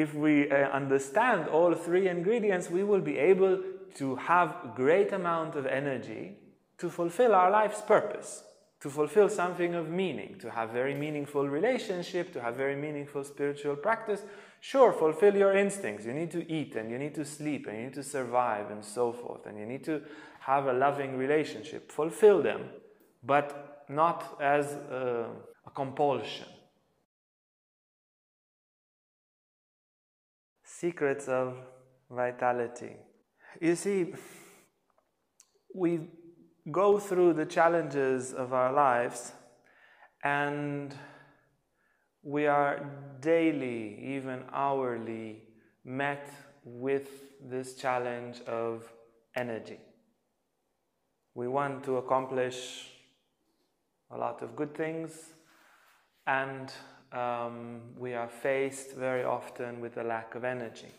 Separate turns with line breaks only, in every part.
if we understand all three ingredients, we will be able to have a great amount of energy to fulfill our life's purpose, to fulfill something of meaning, to have very meaningful relationship, to have very meaningful spiritual practice. Sure, fulfill your instincts. You need to eat, and you need to sleep, and you need to survive, and so forth, and you need to have a loving relationship. Fulfill them, but not as a compulsion. Secrets of vitality. You see, we go through the challenges of our lives, and we are daily, even hourly, met with this challenge of energy. We want to accomplish a lot of good things, and we are faced very often with a lack of energy.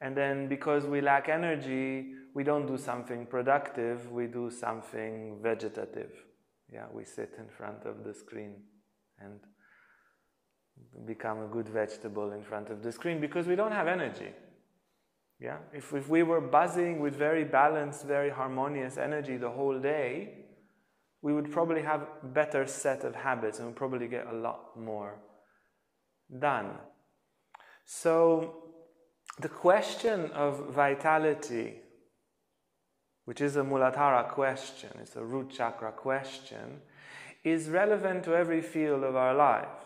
And then because we lack energy, we don't do something productive, we do something vegetative. Yeah, we sit in front of the screen and become a good vegetable in front of the screen because we don't have energy. Yeah, if we were buzzing with very balanced, very harmonious energy the whole day, we would probably have a better set of habits and we'd probably get a lot more done. So the question of vitality, which is a Muladhara question, it's a root chakra question, is relevant to every field of our lives.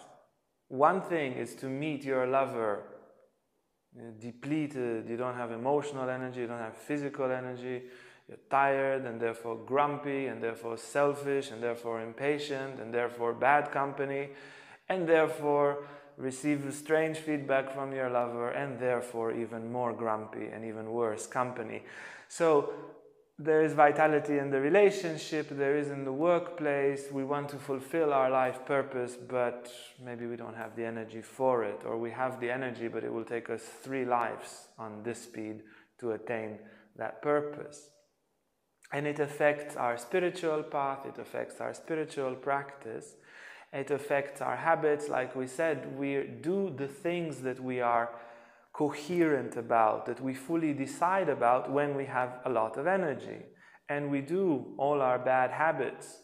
One thing is to meet your lover depleted, you don't have emotional energy, you don't have physical energy, you're tired and therefore grumpy and therefore selfish and therefore impatient and therefore bad company and therefore receive strange feedback from your lover and therefore even more grumpy and even worse company. So there is vitality in the relationship, there is in the workplace. We want to fulfill our life purpose, but maybe we don't have the energy for it, or we have the energy, but it will take us 3 lives on this speed to attain that purpose. And it affects our spiritual path, it affects our spiritual practice, it affects our habits. Like we said, we do the things that we are coherent about, that we fully decide about when we have a lot of energy. And we do all our bad habits,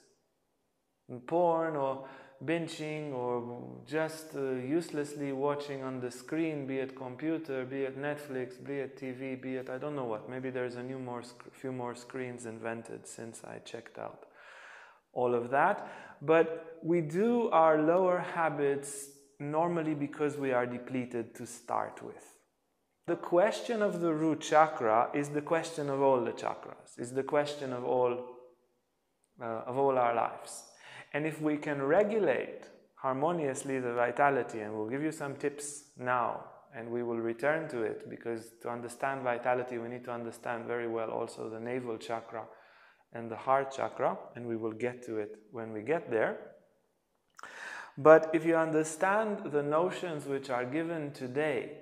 porn or binging or just uselessly watching on the screen, be it computer, be it Netflix, be it TV, be it I don't know what. Maybe there's a few more screens invented since I checked out all of that. But we do our lower habits normally because we are depleted to start with. The question of the root chakra is the question of all the chakras, is the question of all our lives. And if we can regulate harmoniously the vitality, and we'll give you some tips now, and we will return to it, because to understand vitality, we need to understand very well also the navel chakra and the heart chakra, and we will get to it when we get there. But if you understand the notions which are given today,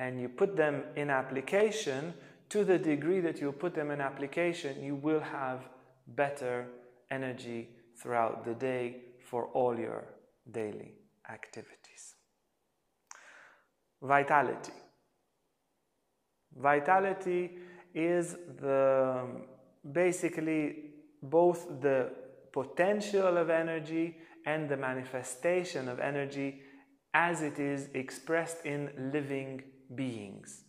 and you put them in application, to the degree that you put them in application, you will have better energy throughout the day for all your daily activities. Vitality. Vitality is basically both the potential of energy and the manifestation of energy as it is expressed in living beings.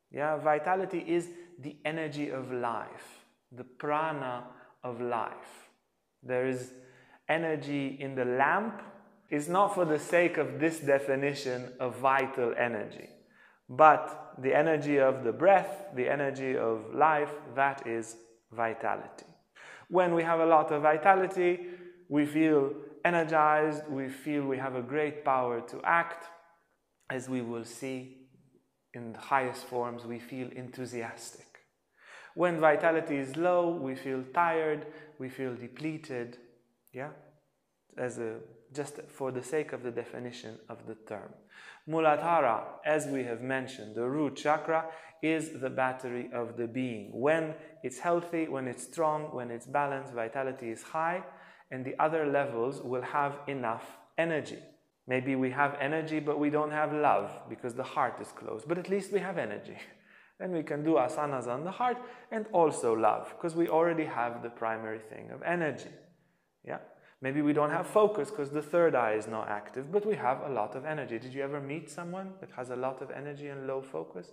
Yeah, vitality is the energy of life, the prana of life. There is energy in the lamp. It's not for the sake of this definition of vital energy, but the energy of the breath, the energy of life, that is vitality. When we have a lot of vitality, we feel energized, we feel we have a great power to act. As we will see in the highest forms, we feel enthusiastic. When vitality is low, we feel tired, we feel depleted, yeah? Just for the sake of the definition of the term. Muladhara, as we have mentioned, the root chakra, is the battery of the being. When it's healthy, when it's strong, when it's balanced, vitality is high, and the other levels will have enough energy. Maybe we have energy, but we don't have love because the heart is closed. But at least we have energy. Then we can do asanas on the heart and also love, because we already have the primary thing of energy. Yeah? Maybe we don't have focus because the third eye is not active, but we have a lot of energy. Did you ever meet someone that has a lot of energy and low focus?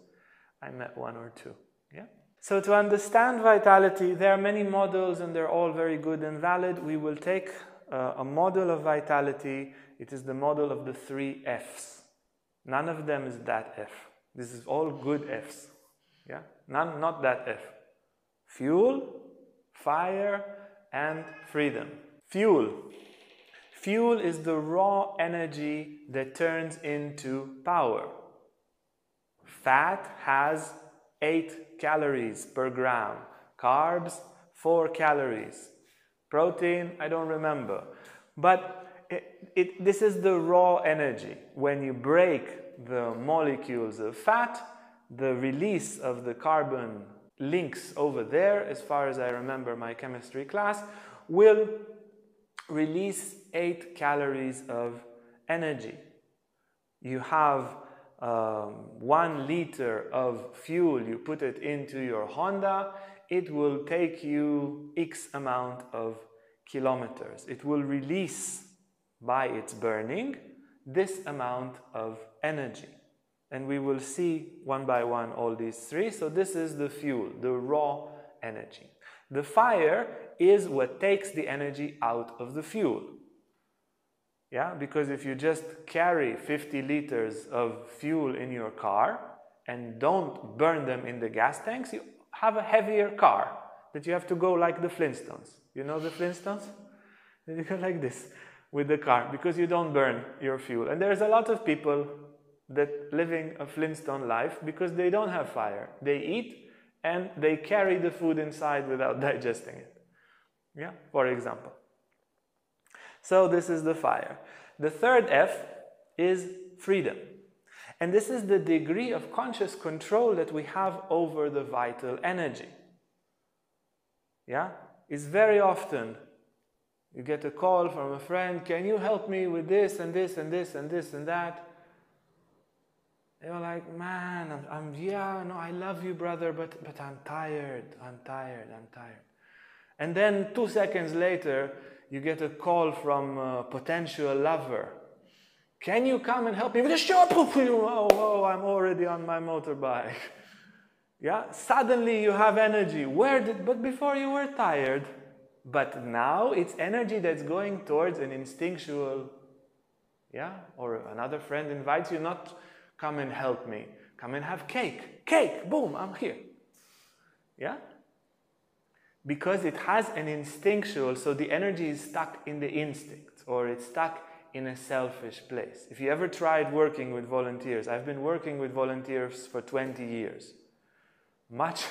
I met one or two. Yeah? So to understand vitality, there are many models and they're all very good and valid. We will take a model of vitality. It is the model of the 3 Fs. None of them is that F. This is all good Fs. Yeah? None, not that F. Fuel, fire, and freedom. Fuel. Fuel is the raw energy that turns into power. Fat has 8 calories per gram. Carbs, 4 calories. Protein, I don't remember. But this is the raw energy. When you break the molecules of fat, the release of the carbon links over there, as far as I remember my chemistry class, will release 8 calories of energy. You have 1 liter of fuel, you put it into your Honda, it will take you X amount of kilometers. It will release by its burning this amount of energy. And we will see one by one all these 3. So this is the fuel, the raw energy. The fire is what takes the energy out of the fuel. Yeah, because if you just carry 50 liters of fuel in your car and don't burn them in the gas tanks, you have a heavier car that you have to go like the Flintstones. You know the Flintstones? You go like this with the car because you don't burn your fuel. And there's a lot of people that living a Flintstone life because they don't have fire. They eat and they carry the food inside without digesting it. Yeah, for example. So this is the fire. The third F is freedom. And this is the degree of conscious control that we have over the vital energy. Yeah? It's very often you get a call from a friend, can you help me with this and this and this and this and that? You're like, man, I love you, brother, but I'm tired. And then 2 seconds later, you get a call from a potential lover. Can you come and help me? Oh, I'm already on my motorbike. Yeah, suddenly you have energy. But before you were tired. But now it's energy that's going towards an instinctual, yeah, or another friend invites you, not come and help me, come and have cake. Cake, boom, I'm here. Yeah? Because it has an instinctual, so the energy is stuck in the instinct, or it's stuck in a selfish place. If you ever tried working with volunteers, I've been working with volunteers for 20 years. Much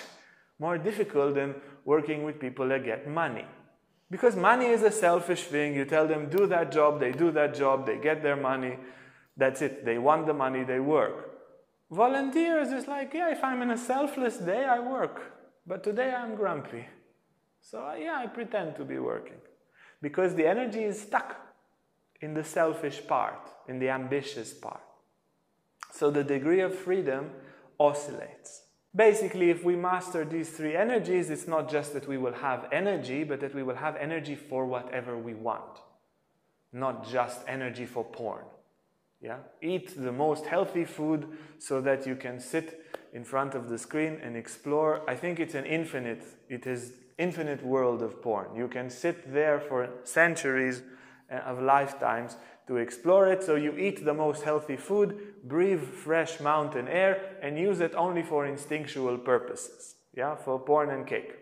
more difficult than working with people that get money. Because money is a selfish thing. You tell them, do that job, they do that job, they get their money. That's it. They want the money, they work. Volunteers is like, yeah, if I'm in a selfless day, I work. But today I'm grumpy. So yeah, I pretend to be working. Because the energy is stuck in the selfish part, in the ambitious part. So the degree of freedom oscillates. Basically, if we master these 3 energies, it's not just that we will have energy, but that we will have energy for whatever we want. Not just energy for porn. Yeah? Eat the most healthy food so that you can sit in front of the screen and explore. I think it is infinite world of porn. You can sit there for centuries of lifetimes to explore it. So you eat the most healthy food, breathe fresh mountain air, and use it only for instinctual purposes. Yeah, for porn and cake.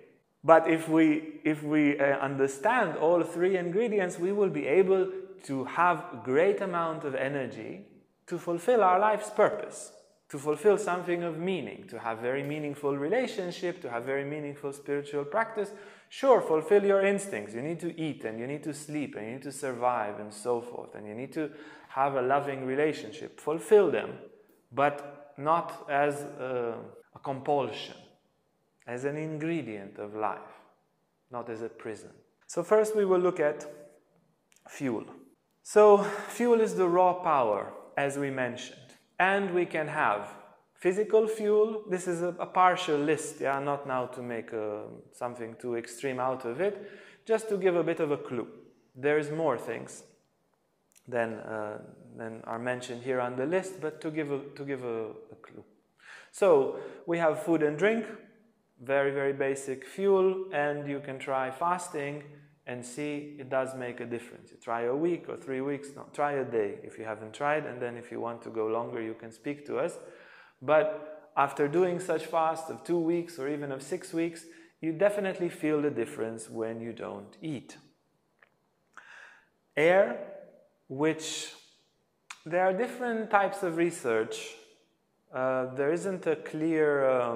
But if we understand all 3 ingredients, we will be able to have a great amount of energy to fulfill our life's purpose, to fulfill something of meaning, to have very meaningful relationship, to have very meaningful spiritual practice. Sure, fulfill your instincts. You need to eat and you need to sleep and you need to survive and so forth. And you need to have a loving relationship. Fulfill them, but not as a compulsion, as an ingredient of life, not as a prison. So first we will look at fuel. So fuel is the raw power, as we mentioned. And we can have physical fuel. This is a partial list, yeah, not now to make something too extreme out of it, just to give a bit of a clue. There's more things than are mentioned here on the list, but to give a clue. So we have food and drink, very, very basic fuel, and you can try fasting and see it does make a difference. You try a week or 3 weeks, no, try a day if you haven't tried, and then if you want to go longer, you can speak to us. But after doing such fast of 2 weeks or even of 6 weeks, you definitely feel the difference when you don't eat. Air, which there are different types of research. There isn't a clear,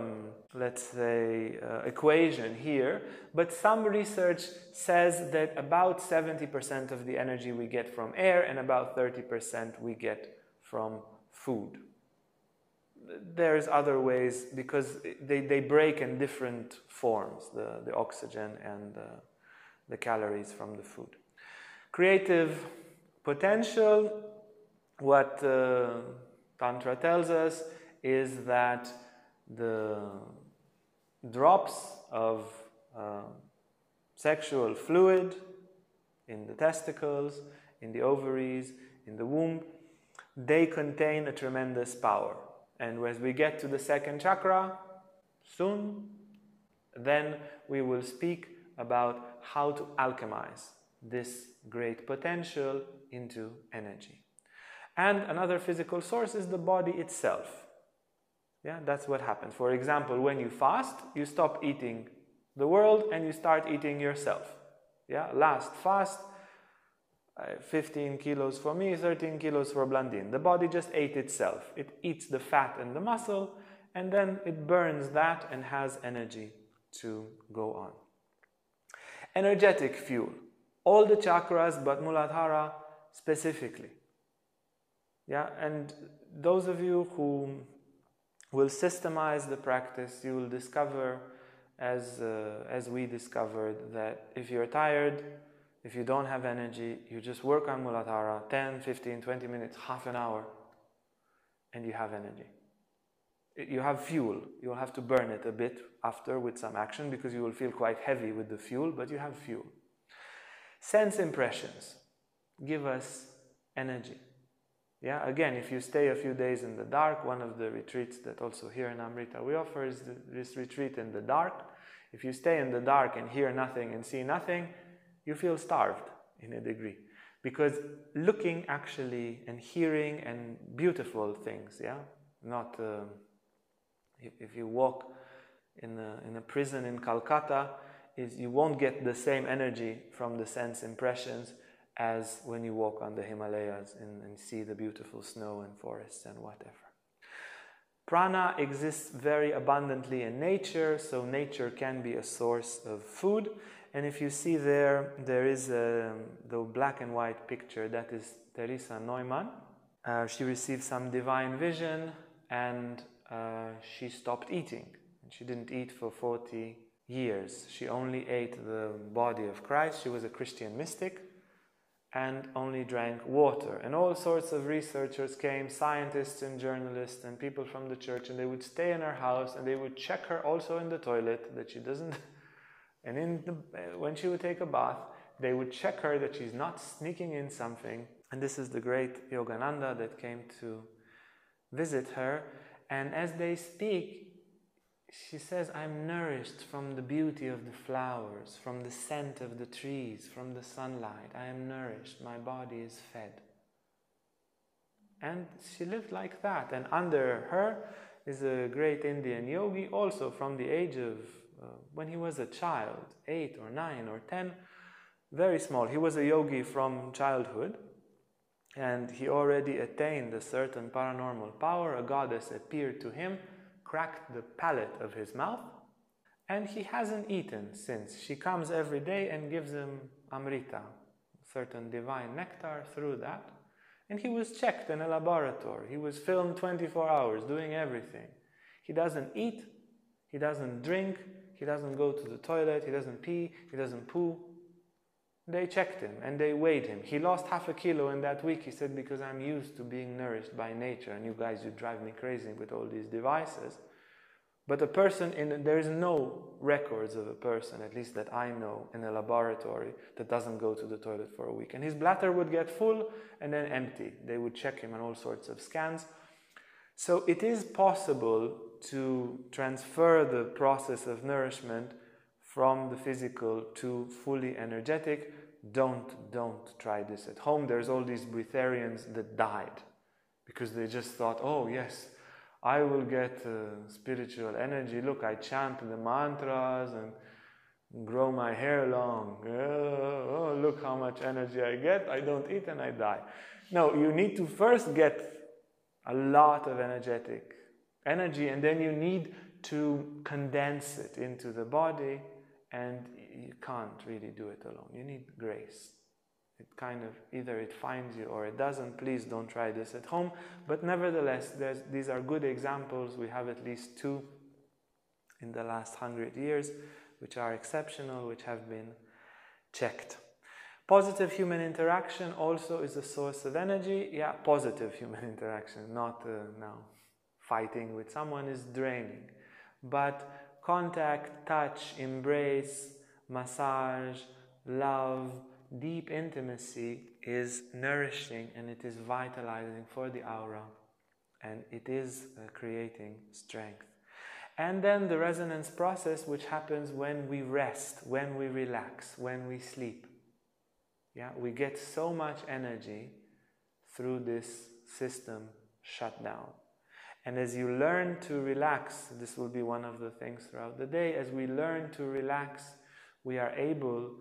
let's say, equation here, but some research says that about 70% of the energy we get from air and about 30% we get from food. There's other ways because they break in different forms, the oxygen and the calories from the food. Creative potential, what Tantra tells us is that the drops of sexual fluid in the testicles, in the ovaries, in the womb, they contain a tremendous power. And as we get to the second chakra soon, then we will speak about how to alchemize this great potential into energy. And another physical source is the body itself. Yeah, that's what happens. For example, when you fast, you stop eating the world and you start eating yourself. Yeah, last fast, 15 kilos for me, 13 kilos for Blandine. The body just ate itself. It eats the fat and the muscle, and then it burns that and has energy to go on. Energetic fuel. All the chakras, but Muladhara specifically. Yeah, and those of you who will systemize the practice, you will discover, as we discovered, that if you're tired, if you don't have energy, you just work on Muladhara 10, 15, 20 minutes, half an hour, and you have energy. You have fuel. You'll have to burn it a bit after with some action because you will feel quite heavy with the fuel, but you have fuel. Sense impressions give us energy. Yeah, again, if you stay a few days in the dark, one of the retreats that also here in Amrita we offer is this retreat in the dark. If you stay in the dark and hear nothing and see nothing, you feel starved in a degree. Because looking actually and hearing and beautiful things, yeah, not if you walk in a prison in Calcutta, you won't get the same energy from the sense impressions as when you walk on the Himalayas and see the beautiful snow and forests and whatever. Prana exists very abundantly in nature, so nature can be a source of food. And if you see there is the black and white picture, that is Teresa Neumann. She received some divine vision and she stopped eating. She didn't eat for 40 years. She only ate the body of Christ. She was a Christian mystic and only drank water. And all sorts of researchers came, scientists and journalists and people from the church, and they would stay in her house and they would check her also in the toilet that she doesn't... And when she would take a bath, they would check her that she's not sneaking in something. And this is the great Yogananda that came to visit her. And as they speak, she says, I'm nourished from the beauty of the flowers, from the scent of the trees, from the sunlight. I am nourished. My body is fed. And she lived like that. And under her is a great Indian yogi, also from the age of when he was a child, 8 or 9 or 10, very small. He was a yogi from childhood, and he already attained a certain paranormal power. A goddess appeared to him, cracked the palate of his mouth, and he hasn't eaten since. She comes every day and gives him amrita, certain divine nectar through that. And he was checked in a laboratory. He was filmed 24 hours doing everything. He doesn't eat, he doesn't drink, he doesn't go to the toilet, he doesn't pee, he doesn't poo. They checked him and they weighed him. He lost half a kilo in that week. He said, because I'm used to being nourished by nature, and you guys, you drive me crazy with all these devices. But a person, there is no records of a person, at least that I know, in a laboratory that doesn't go to the toilet for a week. And his bladder would get full and then empty. They would check him on all sorts of scans. So it is possible to transfer the process of nourishment from the physical to fully energetic. Don't try this at home. There's all these breatharians that died because they just thought, oh yes, I will get spiritual energy. Look, I chant the mantras and grow my hair long. Oh, look how much energy I get. I don't eat and I die. No, you need to first get a lot of energetic energy, and then you need to condense it into the body, and you can't really do it alone. You need grace. It kind of, either it finds you or it doesn't. Please don't try this at home. But nevertheless, these are good examples. We have at least 2 in the last 100 years, which are exceptional, which have been checked. Positive human interaction also is a source of energy. Yeah, positive human interaction, not now fighting with someone is draining. But contact, touch, embrace, massage, love, deep intimacy is nourishing, and it is vitalizing for the aura, and it is creating strength. And then the resonance process, which happens when we rest, when we relax, when we sleep. Yeah, we get so much energy through this system shut down. And as you learn to relax, this will be one of the things throughout the day, as we learn to relax, we are able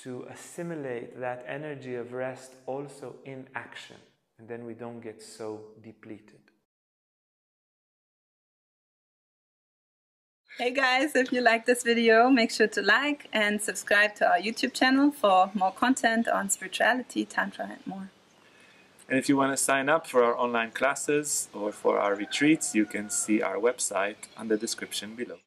to assimilate that energy of rest also in action, and then we don't get so depleted.
Hey guys, if you like this video, make sure to like and subscribe to our YouTube channel for more content on spirituality, Tantra and more.
And if you want to sign up for our online classes or for our retreats, you can see our website on the description below.